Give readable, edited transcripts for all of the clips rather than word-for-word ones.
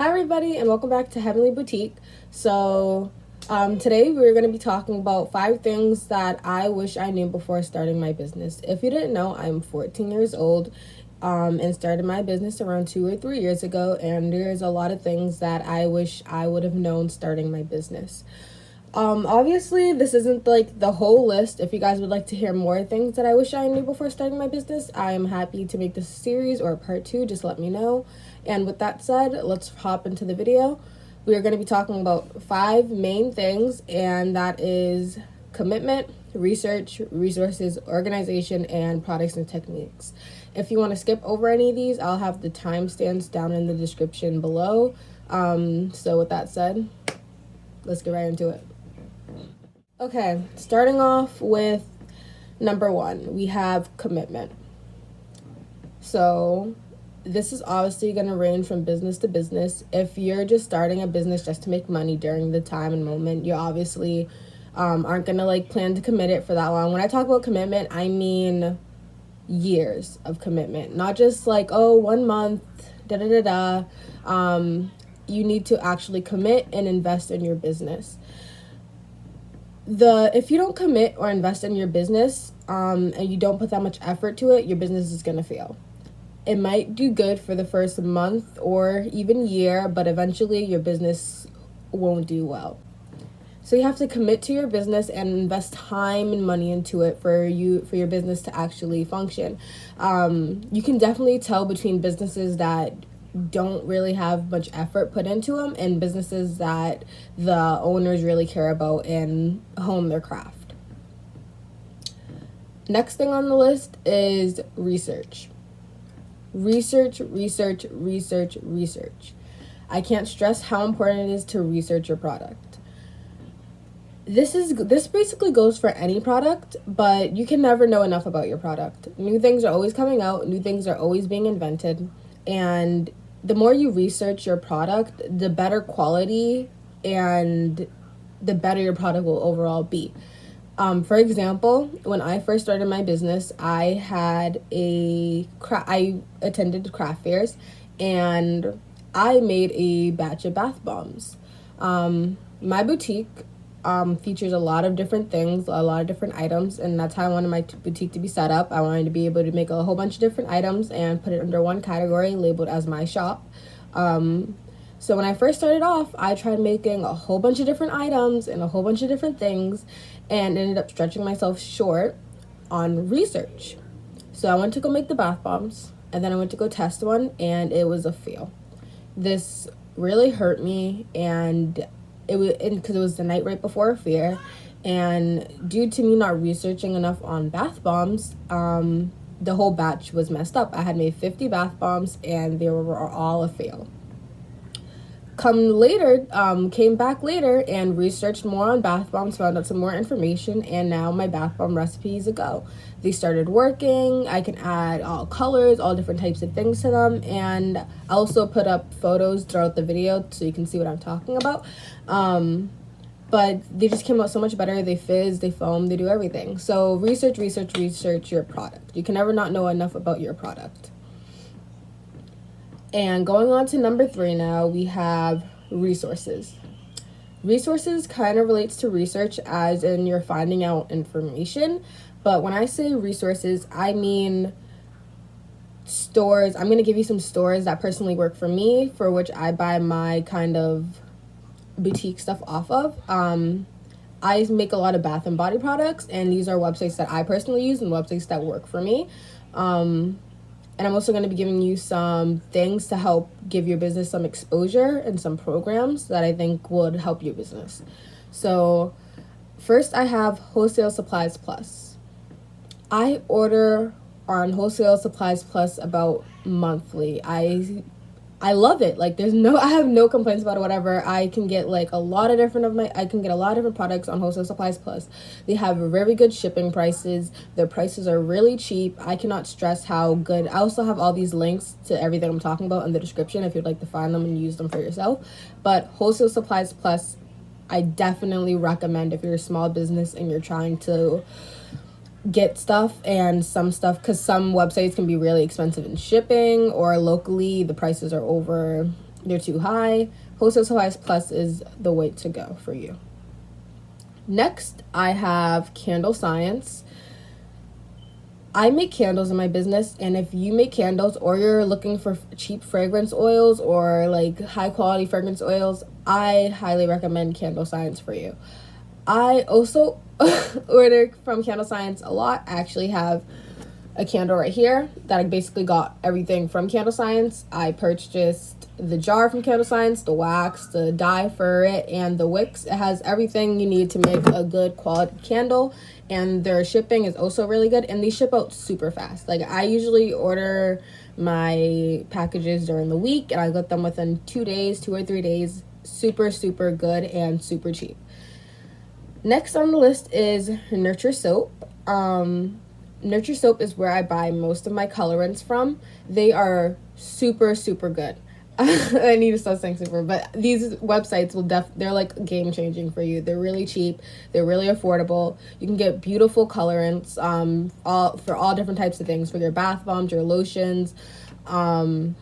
Hi everybody and welcome back to Heavenly Boutique. Today we're going to be talking about 5 things that I wish I knew before starting my business. If you didn't know, I'm 14 years old and started my business around 2 or 3 years ago, and there's a lot of things that I wish I would have known starting my business. Obviously this isn't like the whole list. If you guys would like to hear more things that I wish I knew before starting my business, I am happy to make this a series or a part 2. Just let me know. And with that said, let's hop into the video. We are going to be talking about 5 main things, and that is commitment, research, resources, organization, and products and techniques. If you want to skip over any of these, I'll have the timestamps down in the description below. So with that said, let's get right into it. Okay, starting off with number 1, we have commitment. So this is obviously going to range from business to business. If you're just starting a business just to make money during the time and moment, you obviously aren't going to plan to commit it for that long. When I talk about commitment, I mean years of commitment, not just 1 month, you need to actually commit and invest in your business. If you don't commit or invest in your business and you don't put that much effort to it, your business is going to fail. It might do good for the first month or even year, but eventually your business won't do well. So you have to commit to your business and invest time and money into it for your business to actually function. You can definitely tell between businesses that don't really have much effort put into them and businesses that the owners really care about and hone their craft. Next thing on the list is research. Research. I can't stress how important it is to research your product. This basically goes for any product, but you can never know enough about your product. New things are always coming out, new things are always being invented, and the more you research your product, the better quality and the better your product will overall be. For example, when I first started my business, I attended craft fairs and I made a batch of bath bombs. My boutique features a lot of different things, a lot of different items, and that's how I wanted my boutique to be set up. I wanted to be able to make a whole bunch of different items and put it under one category labeled as my shop. So when I first started off, I tried making a whole bunch of different items and a whole bunch of different things and ended up stretching myself short on research. So I went to go make the bath bombs, and then I went to go test one, and it was a fail. This really hurt me, and because it was the night right before a fair, and due to me not researching enough on bath bombs, the whole batch was messed up. I had made 50 bath bombs and they were all a fail. Came back later and researched more on bath bombs, found out some more information, and now my bath bomb recipe is a go. They started working. I can add all colors, all different types of things to them, and I also put up photos throughout the video so you can see what I'm talking about. But they just came out so much better. They fizz, they foam, they do everything. So research your product. You can never not know enough about your product. And going on to number 3 now, we have resources. Resources kind of relates to research, as in you're finding out information. But when I say resources, I mean stores. I'm going to give you some stores that personally work for me, for which I buy my kind of boutique stuff off of. I make a lot of bath and body products, and these are websites that I personally use and websites that work for me. And I'm also going to be giving you some things to help give your business some exposure and some programs that I think would help your business. So first, I have Wholesale Supplies Plus. I order on Wholesale Supplies Plus about monthly. I love it. I have no complaints about it, whatever. I can get a lot of different products on Wholesale Supplies Plus. They have very good shipping prices. Their prices are really cheap. I cannot stress how good. I also have all these links to everything I'm talking about in the description if you'd like to find them and use them for yourself. But Wholesale Supplies Plus, I definitely recommend if you're a small business and you're trying to get stuff and some stuff, because some websites can be really expensive in shipping, or locally the prices are over they're too high. Wholesale Supplies Plus is the way to go for you. Next, I have Candle Science. I make candles in my business, and if you make candles or you're looking for cheap fragrance oils or like high quality fragrance oils, I highly recommend Candle Science for you. I also order from Candle Science a lot. I actually have a candle right here that I basically got everything from Candle Science. I purchased the jar from Candle Science, the wax, the dye for it, and the wicks. It has everything you need to make a good quality candle, and their shipping is also really good, and they ship out super fast. Like, I usually order my packages during the week, and I get them within 2 days, 2 or 3 days. Super, super good and super cheap. Next on the list is Nurture Soap. Nurture Soap is where I buy most of my colorants from. They are super, super good. I need to stop saying super, but these websites they're like game changing for you. They're really cheap. They're really affordable. You can get beautiful colorants for all different types of things, for your bath bombs, your lotions, from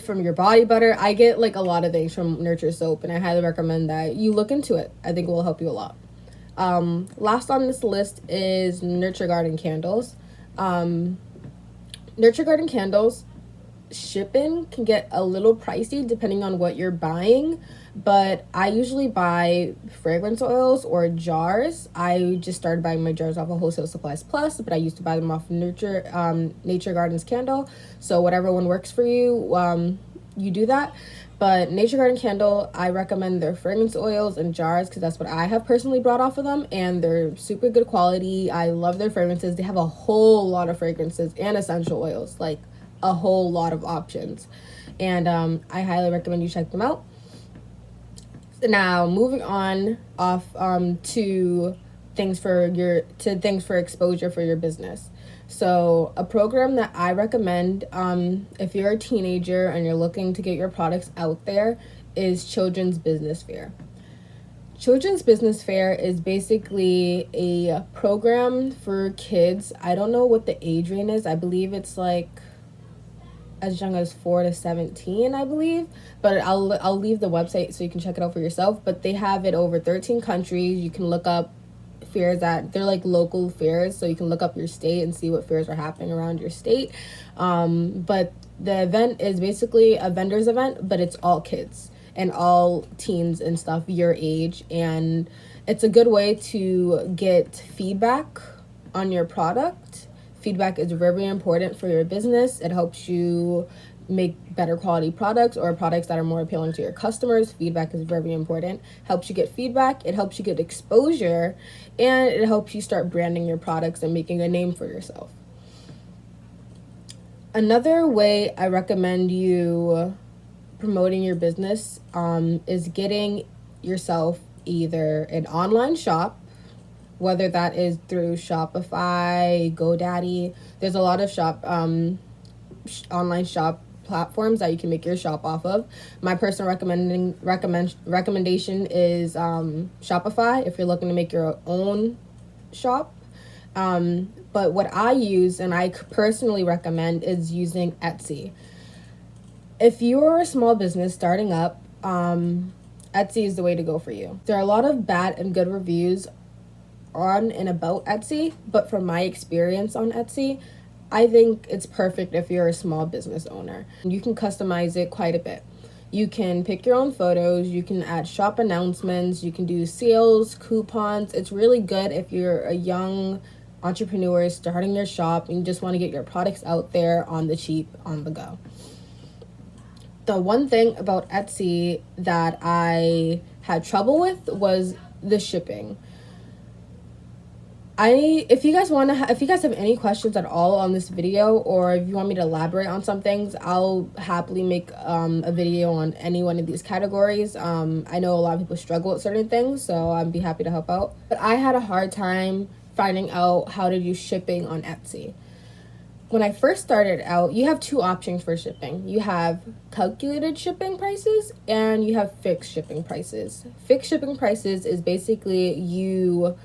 your body butter. I get like a lot of things from Nurture Soap, and I highly recommend that you look into it. I think it will help you a lot. Last on this list is Nurture Garden candles. Nurture Garden candles, shipping can get a little pricey depending on what you're buying, but I usually buy fragrance oils or jars. I just started buying my jars off of Wholesale Supplies Plus, but I used to buy them off Nature Gardens Candle. So whatever one works for you, you do that. But Nature Garden Candle, I recommend their fragrance oils and jars because that's what I have personally brought off of them, and they're super good quality. I love their fragrances. They have a whole lot of fragrances and essential oils, like a whole lot of options, and I highly recommend you check them out. Now, moving on to things for exposure for your business. So a program that I recommend if you're a teenager and you're looking to get your products out there is Children's Business Fair. Children's Business Fair is basically a program for kids. I don't know what the age range is. I believe it's like as young as 4 to 17, I believe, but I'll leave the website so you can check it out for yourself. But they have it over 13 countries. You can look up fairs they're like local fairs, so you can look up your state and see what fairs are happening around your state. But the event is basically a vendor's event, but it's all kids and all teens and stuff your age, and it's a good way to get feedback on your product. Feedback is very important for your business. It helps you make better quality products or products that are more appealing to your customers. Feedback is very important. Helps you get feedback, it helps you get exposure, and it helps you start branding your products and making a name for yourself. Another way I recommend you promoting your business is getting yourself either an online shop, whether that is through Shopify, GoDaddy. There's a lot of online shop platforms that you can make your shop off of. My personal recommendation is Shopify if you're looking to make your own shop. But what I use and I personally recommend is using Etsy. If you're a small business starting up, Etsy is the way to go for you. There are a lot of bad and good reviews on and about Etsy, but from my experience on Etsy, I think it's perfect if you're a small business owner. You can customize it quite a bit. You can pick your own photos, you can add shop announcements, you can do sales, coupons. It's really good if you're a young entrepreneur starting your shop and you just want to get your products out there on the cheap, on the go. The one thing about Etsy that I had trouble with was the shipping. If you guys have any questions at all on this video, or if you want me to elaborate on some things, I'll happily make a video on any one of these categories. I know a lot of people struggle with certain things, so I'd be happy to help out. But I had a hard time finding out how to do shipping on Etsy. When I first started out, you have two options for shipping. You have calculated shipping prices and you have fixed shipping prices. Fixed shipping prices is basically you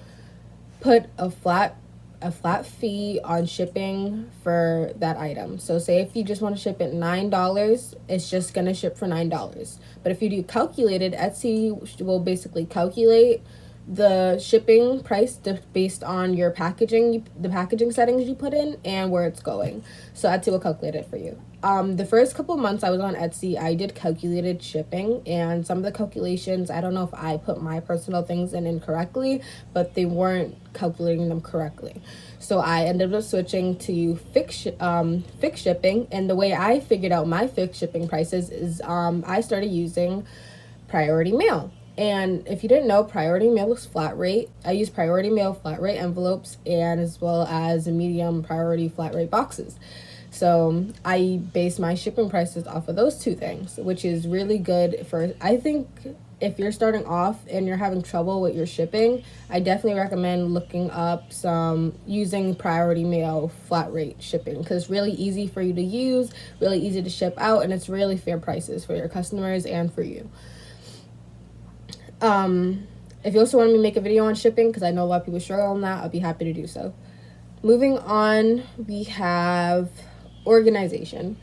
put a flat a flat fee on shipping for that item. So say if you just want to ship it $9, it's just going to ship for $9. But if you do calculated, Etsy will basically calculate the shipping price based on your packaging, the packaging settings you put in, and where it's going. So Etsy will calculate it for you. The first couple months I was on Etsy, I did calculated shipping, and some of the calculations, I don't know if I put my personal things in incorrectly, but they weren't calculating them correctly. So I ended up switching to fixed shipping, and the way I figured out my fixed shipping prices is I started using Priority Mail. And if you didn't know, Priority Mail is flat rate. I use Priority Mail flat rate envelopes and as well as medium priority flat rate boxes. So I base my shipping prices off of those two things, which is really good for, I think if you're starting off and you're having trouble with your shipping, I definitely recommend looking up using Priority Mail flat rate shipping, because it's really easy for you to use, really easy to ship out, and it's really fair prices for your customers and for you. If you also want me to make a video on shipping, because I know a lot of people struggle on that, I'll be happy to do so. Moving on, we have organization.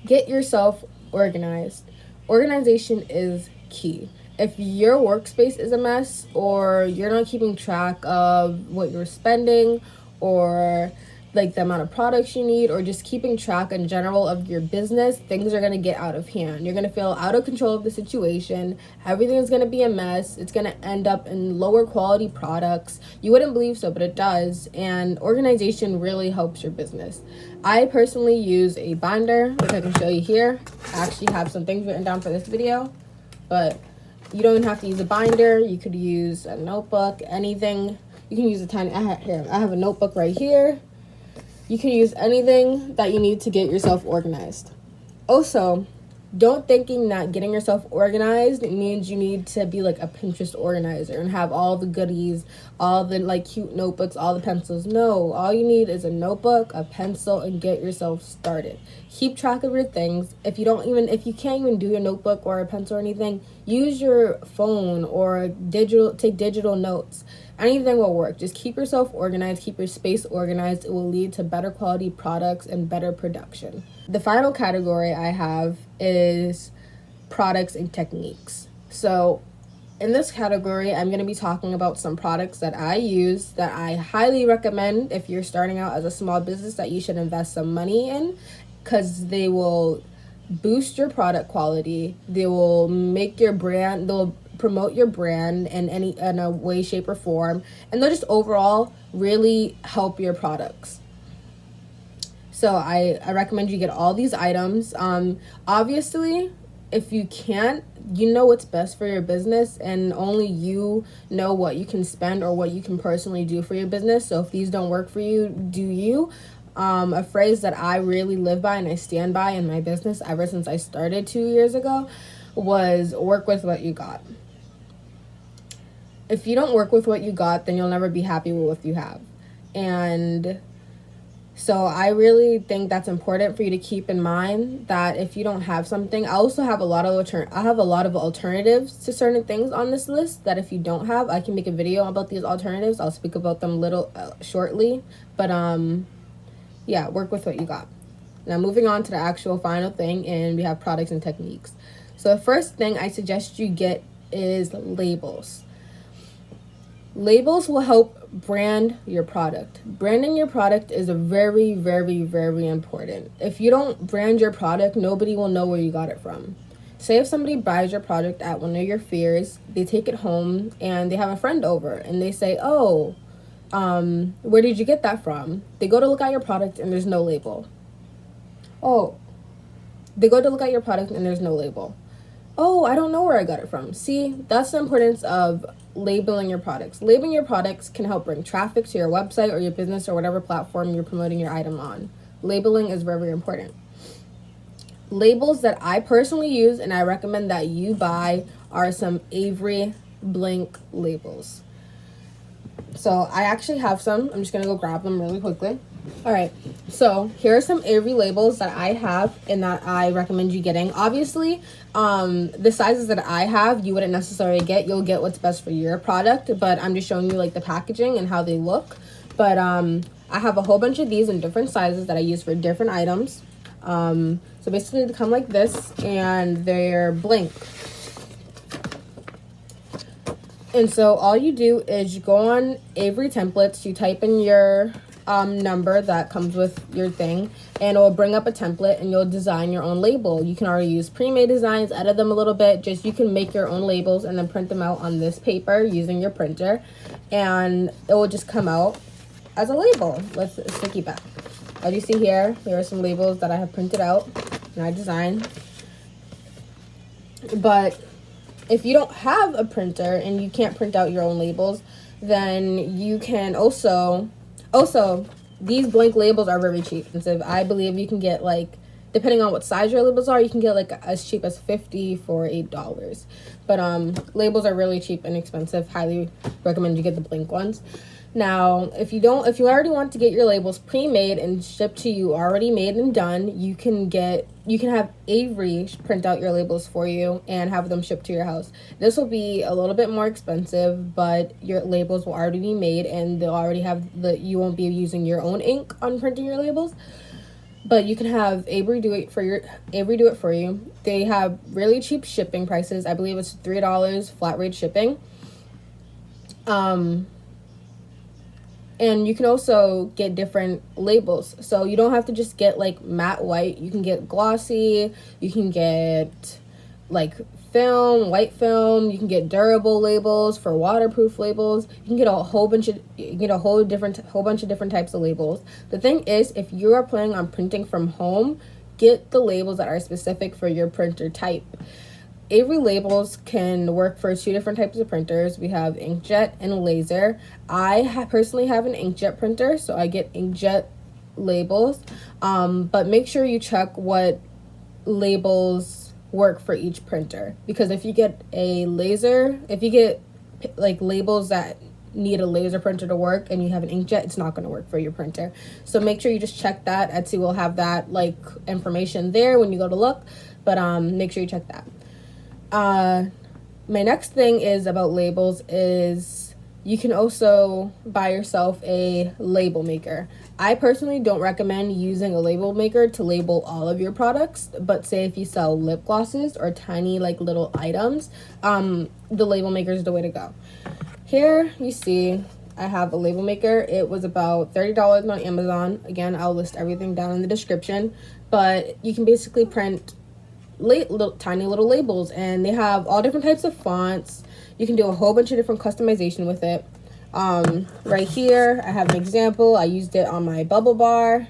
Get yourself organized. Organization is key. If your workspace is a mess, or you're not keeping track of what you're spending, or like the amount of products you need, or just keeping track in general of your business, things are going to get out of hand. You're going to feel out of control of the situation. Everything is going to be a mess. It's going to end up in lower quality products. You wouldn't believe so, but it does. And organization really helps your business. I personally use a binder, which I can show you here. I actually have some things written down for this video, but you don't even have to use a binder. You could use a notebook, anything. You can use a tiny, I have a notebook right here. You can use anything that you need to get yourself organized. Also, don't thinking that getting yourself organized means you need to be like a Pinterest organizer and have all the goodies, all the like cute notebooks, all the pencils. No, all you need is a notebook, a pencil, and get yourself started. Keep track of your things. If you can't even do a notebook or a pencil or anything, use your phone or take digital notes. Anything will work. Just keep yourself organized, keep your space organized. It will lead to better quality products and better production. The final category I have is products and techniques. So in this category, I'm going to be talking about some products that I use that I highly recommend if you're starting out as a small business that you should invest some money in, because they will boost your product quality. They will make your brand, they'll promote your brand in a way, shape, or form, and they'll just overall really help your products. So I recommend you get all these items. Obviously, if you can't, you know what's best for your business, and only you know what you can spend or what you can personally do for your business. So if these don't work for you, do you? A phrase that I really live by and I stand by in my business ever since I started 2 years ago was work with what you got. If you don't work with what you got, then you'll never be happy with what you have. And so I really think that's important for you to keep in mind, that if you don't have something, I also have a lot of alternatives to certain things on this list that if you don't have, I can make a video about these alternatives. I'll speak about them shortly, but yeah, work with what you got. Now moving on to the actual final thing, and we have products and techniques. So the first thing I suggest you get is labels. Labels will help brand your product. Branding your product is a very, very, very important. If you don't brand your product, nobody will know where you got it from. Say if somebody buys your product at one of your fairs, they take it home and they have a friend over and they say, oh, where did you get that from? They go to look at your product and there's no label. Oh, they go to look at your product and there's no label. Oh, I don't know where I got it from. See, that's the importance of labeling your products. Labeling your products can help bring traffic to your website or your business or whatever platform you're promoting your item on. Labeling is very, very important. Labels that I personally use and I recommend that you buy are some Avery Blink labels. So I actually have some. I'm just going to go grab them really quickly. All right, so here are some Avery labels that I have and that I recommend you getting. Obviously, the sizes that I have, you wouldn't necessarily get. You'll get what's best for your product, but I'm just showing you like the packaging and how they look. But I have a whole bunch of these in different sizes that I use for different items. So basically, they come like this, and they're blank. And so all you do is you go on Avery templates, you type in your number that comes with your thing, and it will bring up a template, and you'll design your own label. You can already use pre-made designs, edit them a little bit. Just you can make your own labels and then print them out on this paper using your printer, and it will just come out as a label with a sticky back. As you see here are some labels that I have printed out and I designed. But if you don't have a printer and you can't print out your own labels, then you can also these blank labels are very cheap. And so I believe you can get, like, depending on what size your labels are, you can get like as cheap as 50 for $8. But labels are really cheap and expensive. Highly recommend you get the blank ones. Now, if you already want to get your labels pre-made and shipped to you already made and done, you can have Avery print out your labels for you and have them shipped to your house. This will be a little bit more expensive, but your labels will already be made and they'll already have you won't be using your own ink on printing your labels. But you can have Avery do it for you. They have really cheap shipping prices. I believe it's $3 flat rate shipping. And you can also get different labels. So you don't have to just get like matte white. You can get glossy. You can get like white film. You can get durable labels for waterproof labels. You can get a whole bunch of different types of labels. The thing is, if you are planning on printing from home, get the labels that are specific for your printer type. Avery labels can work for 2 different types of printers. We have inkjet and laser. I personally have an inkjet printer, so I get inkjet labels. But make sure you check what labels work for each printer, because if you get like labels that need a laser printer to work and you have an inkjet, it's not going to work for your printer. So make sure you just check that. Etsy will have that like information there when you go to look, but make sure you check that. My next thing is about labels is you can also buy yourself a label maker. I personally don't recommend using a label maker to label all of your products, but say if you sell lip glosses or tiny like little items, the label maker is the way to go. Here you see I have a label maker. It was about $30 on Amazon. Again, I'll list everything down in the description, but you can basically print tiny little labels, and they have all different types of fonts. You can do a whole bunch of different customization with it. Right here I have an example. I used it on my bubble bar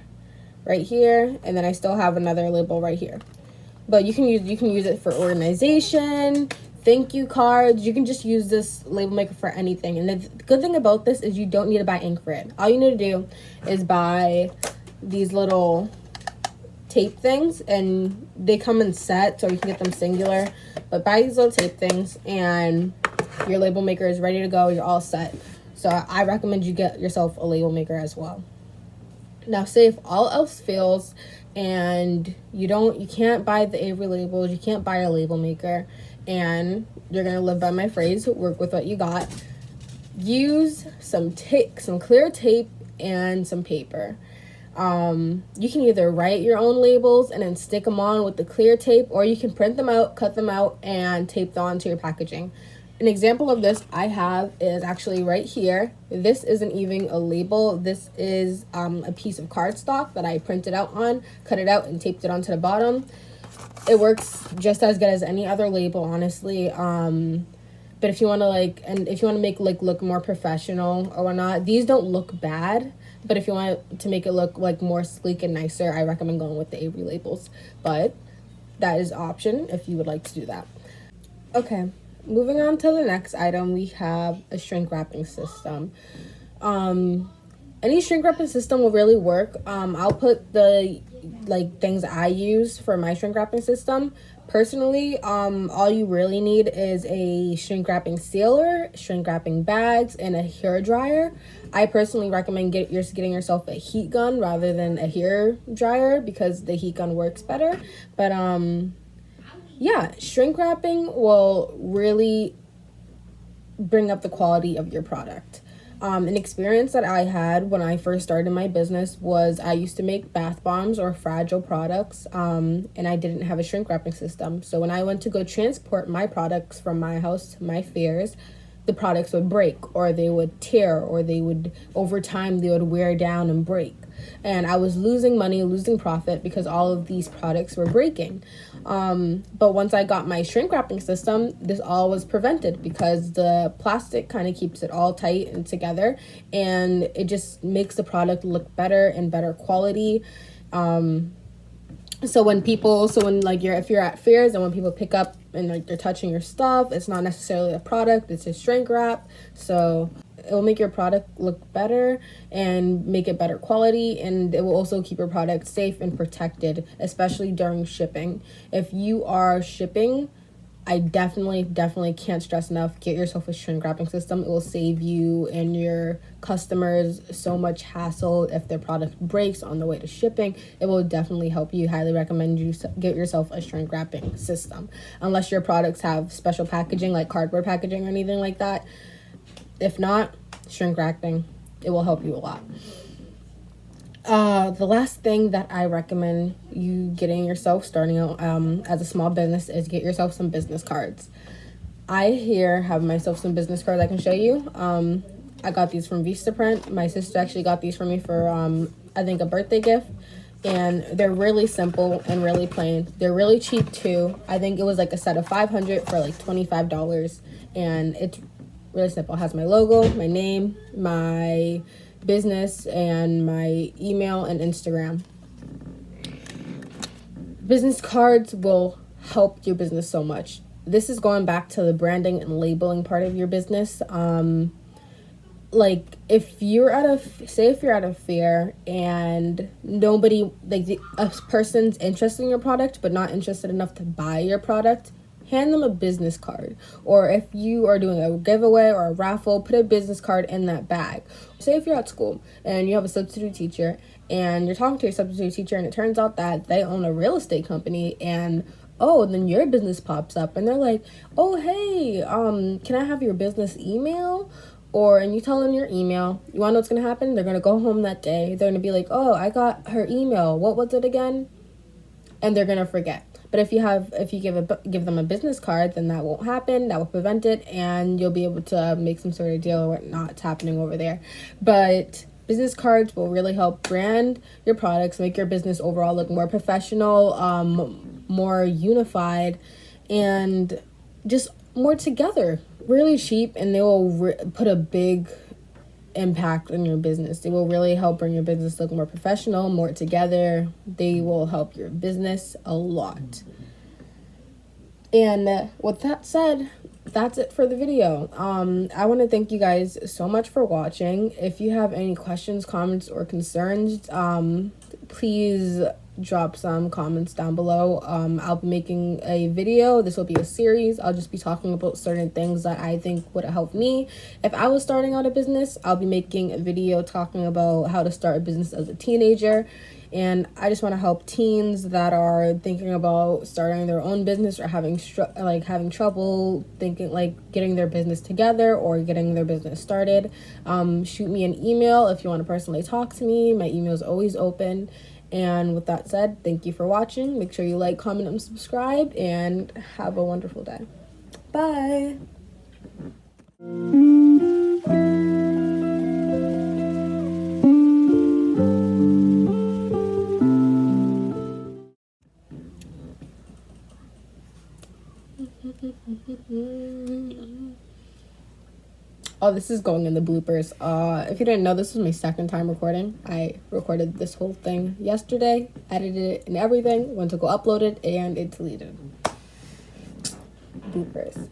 right here, and then I still have another label right here. But you can use it for organization, thank you cards. You can just use this label maker for anything. And the good thing about this is you don't need to buy ink for it. All you need to do is buy these little tape things, and they come in sets, or you can get them singular, but buy these little tape things and your label maker is ready to go. You're all set. So I recommend you get yourself a label maker as well. Now, say if all else fails and you can't buy the Avery labels, you can't buy a label maker, and you're gonna live by my phrase, work with what you got. Use some clear tape and some paper. You can either write your own labels and then stick them on with the clear tape, or you can print them out, cut them out, and tape them onto your packaging. An example of this I have is actually right here. This isn't even a label. This is a piece of cardstock that I printed out on, cut it out, and taped it onto the bottom. It works just as good as any other label, honestly. But if you want to make look more professional or whatnot, these don't look bad. But if you want to make it look like more sleek and nicer, I recommend going with the Avery labels. But that is an option if you would like to do that. Okay, moving on to the next item, we have a shrink wrapping system. Any shrink wrapping system will really work. I'll put the like things I use for my shrink wrapping system. Personally, all you really need is a shrink wrapping sealer, shrink wrapping bags, and a hair dryer. I personally recommend getting yourself a heat gun rather than a hair dryer because the heat gun works better. But yeah, shrink wrapping will really bring up the quality of your product. An experience that I had when I first started my business was I used to make bath bombs or fragile products, and I didn't have a shrink wrapping system. So when I went to go transport my products from my house to my fairs, the products would break or they would tear or they would, over time, they would wear down and break. And I was losing money, losing profit because all of these products were breaking. But once I got my shrink wrapping system, this all was prevented because the plastic kind of keeps it all tight and together, and it just makes the product look better and better quality. So when like if you're at fairs and when people pick up and like they're touching your stuff, it's not necessarily a product, it's a shrink wrap. So it will make your product look better and make it better quality, and it will also keep your product safe and protected, especially during shipping. If you are shipping, I definitely can't stress enough, get yourself a shrink wrapping system. It will save you and your customers so much hassle if their product breaks on the way to shipping. It will definitely help you. Highly recommend you get yourself a shrink wrapping system. Unless your products have special packaging like cardboard packaging or anything like that. If not, shrink wrapping, it will help you a lot. The last thing that I recommend you getting yourself starting out as a small business is get yourself some business cards. I here have myself some business cards I can show you. I got these from Vistaprint. My sister actually got these for me for I think a birthday gift, and they're really simple and really plain. They're really cheap too. I think it was like a set of 500 for like $25, and it's really simple. It has my logo, my name, my business, and my email and Instagram. Business cards will help your business so much. This is going back to the branding and labeling part of your business. Like if you're at a fair and nobody, like a person's interested in your product but not interested enough to buy your product, hand them a business card. Or if you are doing a giveaway or a raffle, put a business card in that bag. Say if you're at school and you have a substitute teacher and you're talking to your substitute teacher and it turns out that they own a real estate company, and then your business pops up and they're like, oh hey, can I have your business email? And you tell them your email. You want to know what's going to happen? They're going to go home that day. They're going to be like, oh, I got her email. What was it again? And they're going to forget. But if you give them a business card, then that won't happen. That will prevent it, and you'll be able to make some sort of deal or whatnot's happening over there. But business cards will really help brand your products, make your business overall look more professional, more unified, and just more together. Really cheap, and they will put a big impact on your business. They will really help bring your business look more professional, more together. They will help your business a lot. And with that said, that's it for the video. I want to thank you guys so much for watching. If you have any questions, comments, or concerns, please drop some comments down below. I'll be making a video. This will be a series. I'll just be talking about certain things that I think would help me. If I was starting out a business, I'll be making a video talking about how to start a business as a teenager. And I just want to help teens that are thinking about starting their own business or having trouble thinking like getting their business together or getting their business started. Shoot me an email if you want to personally talk to me. My email is always open. And with that said, thank you for watching. Make sure you like, comment, and subscribe, and have a wonderful day. Bye. Oh, this is going in the bloopers. If you didn't know, this was my second time recording. I recorded this whole thing yesterday, edited it and everything, went to go upload it, and it deleted. Bloopers.